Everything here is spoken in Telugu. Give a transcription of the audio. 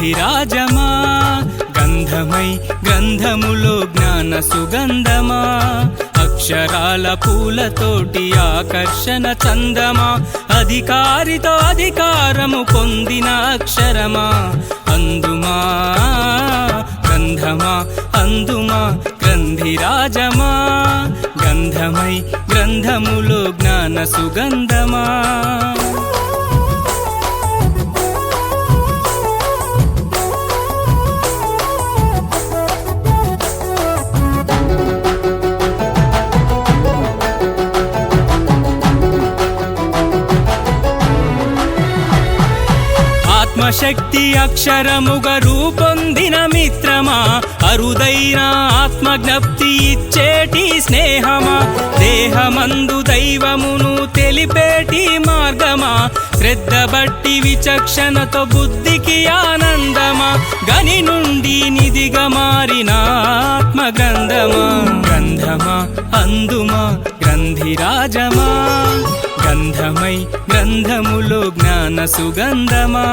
గ్రంథిరాజమా గంధమై గ్రంథములో జ్ఞాన సుగంధమా అక్షరాల పూలతోటి ఆకర్షణ చందమా అధికారితో అధికారము పొందిన అక్షరమా అందుమా గంధమా అందుమా గ్రంథిరాజమా గంధమై గ్రంథములో జ్ఞాన సుగంధమా ఆత్మశక్తి అక్షరముగా రూపొందిన మిత్రమా అరుదైన ఆత్మజ్ఞప్తి ఇచ్చేటి స్నేహమా దేహమందు దైవమును తెలిపేటి మార్గమా శ్రద్ధ బట్టి విచక్షణతో బుద్ధికి ఆనందమా గని నుండి నిధిగా మారిన ఆత్మగ్రంథమా గంధమా అందుమా గ్రంథిరాజమా గంధమై గ్రంథములో జ్ఞాన సుగంధమా